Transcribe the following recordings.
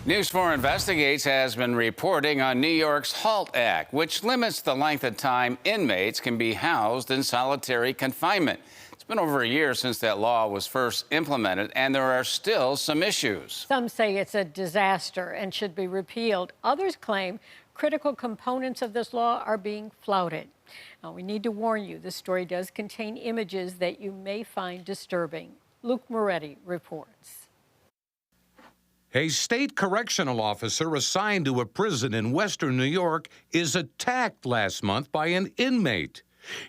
News 4 Investigates has been reporting on New York's HALT Act, which limits the length of time inmates can be housed in solitary confinement. It's been over a year since that law was first implemented, and there are still some issues. Some say it's a disaster and should be repealed. Others claim critical components of this law are being flouted. Now, we need to warn you, this story does contain images that you may find disturbing. Luke Moretti reports. A state correctional officer assigned to a prison in western New York is attacked last month by an inmate.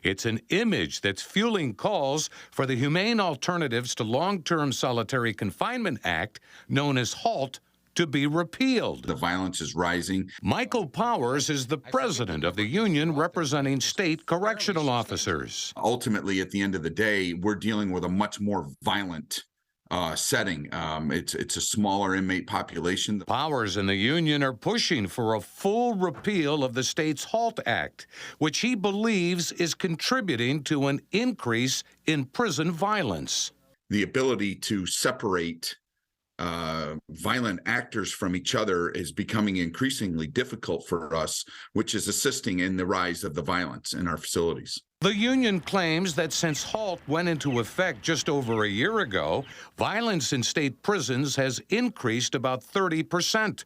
It's an image that's fueling calls for the Humane Alternatives to Long-Term Solitary Confinement Act, known as HALT, to be repealed. The violence is rising. Michael Powers is the president of the union representing state correctional officers. Ultimately, at the end of the day, we're dealing with a much more violent setting. It's a smaller inmate population. Powers and the union are pushing for a full repeal of the state's HALT Act, which he believes is contributing to an increase in prison violence. The ability to separate violent actors from each other is becoming increasingly difficult for us, which is assisting in the rise of the violence in our facilities. The union claims that since HALT went into effect just over a year ago, violence in state prisons has increased about 30%.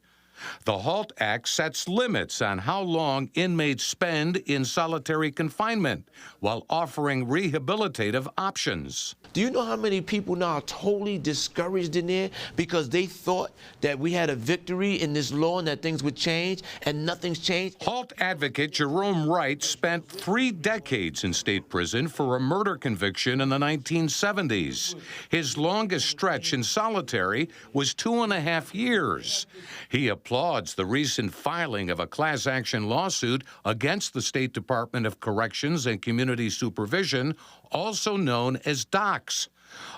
The HALT Act sets limits on how long inmates spend in solitary confinement while offering rehabilitative options. Do you know how many people now are totally discouraged in there because they thought that we had a victory in this law and that things would change, and nothing's changed? HALT advocate Jerome Wright spent 3 decades in state prison for a murder conviction in the 1970s. His longest stretch in solitary was 2.5 years. He applauds the recent filing of a class action lawsuit against the State Department of Corrections and Community Supervision, also known as DOCS.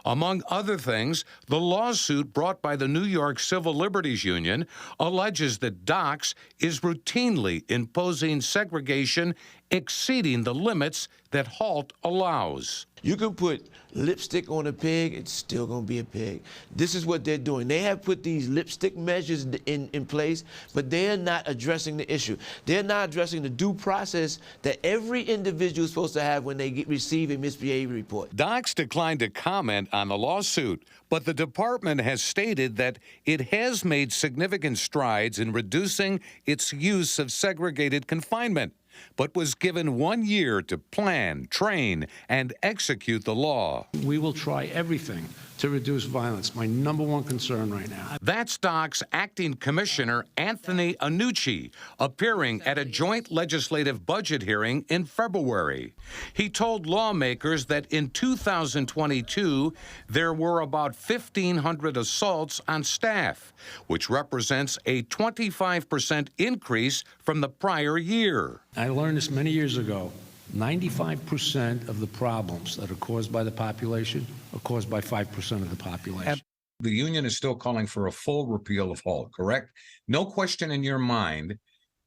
Among other things, the lawsuit brought by the New York Civil Liberties Union alleges that DOCS is routinely imposing segregation exceeding the limits that HALT allows. You can put lipstick on a pig, it's still going to be a pig. This is what they're doing. They have put these lipstick measures in place, but they're not addressing the issue. They're not addressing the due process that every individual is supposed to have when they receive a misbehavior report. DOCS declined to comment on the lawsuit, but the department has stated that it has made significant strides in reducing its use of segregated confinement, but was given 1 year to plan, train, and execute the law. We will try everything to reduce violence. My #1 concern right now. That's DOCS Acting Commissioner Anthony Annucci appearing at a joint legislative budget hearing in February. He told lawmakers that in 2022, there were about 1,500 assaults on staff, which represents a 25% increase from the prior year. I learned this many years ago. 95% of the problems that are caused by the population are caused by 5% of the population. The union is still calling for a full repeal of HALT, correct? No question in your mind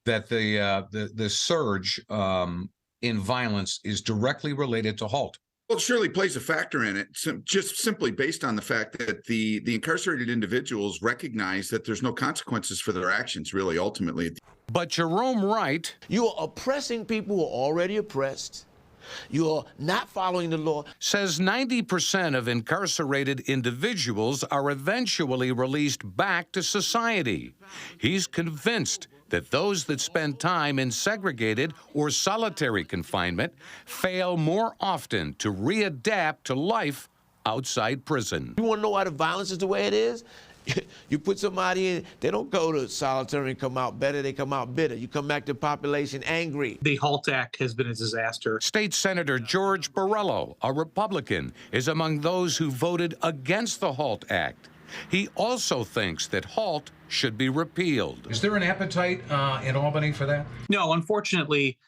that the surge in violence is directly related to HALT. Well, it surely plays a factor in it, just simply based on the fact that the incarcerated individuals recognize that there's no consequences for their actions, really, ultimately. But Jerome Wright, You are oppressing people who are already oppressed. You are not following the law. says 90% of incarcerated individuals are eventually released back to society. He's convinced that those that spend time in segregated or solitary confinement fail more often to readapt to life outside prison. You want to know why the violence is the way it is? You put somebody in, they don't go to solitary and come out better, they come out bitter. You come back to population angry. The HALT Act has been a disaster. State Senator George Borrello, a Republican, is among those who voted against the HALT Act. He also thinks that HALT should be repealed. Is there an appetite in Albany for that? No, unfortunately,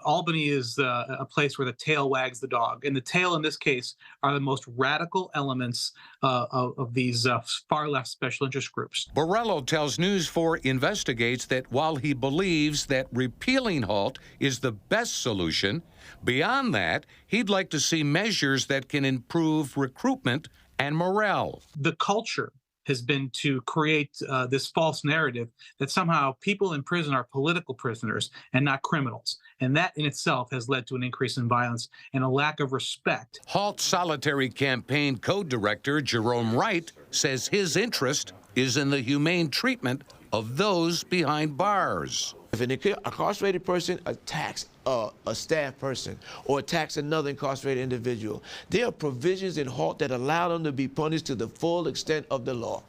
Albany is a place where the tail wags the dog. And the tail in this case are the most radical elements of these far-left special interest groups. Borrello tells News 4 Investigates that while he believes that repealing HALT is the best solution, beyond that, he'd like to see measures that can improve recruitment and morale. The culture has been to create this false narrative that somehow people in prison are political prisoners and not criminals. And that in itself has led to an increase in violence and a lack of respect. HALT Solitary Campaign Co-Director Jerome Wright says his interest is in the humane treatment of those behind bars. If an incarcerated person attacks a staff person or attacks another incarcerated individual, there are provisions in HALT that allow them to be punished to the full extent of the law.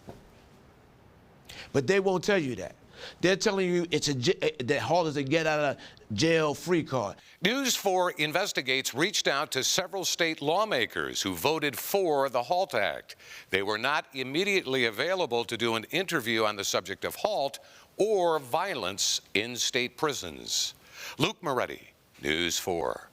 But they won't tell you that. They're telling you that HALT is a get-out-of-jail-free card. News 4 Investigates reached out to several state lawmakers who voted for the HALT Act. They were not immediately available to do an interview on the subject of HALT or violence in state prisons. Luke Moretti, News 4.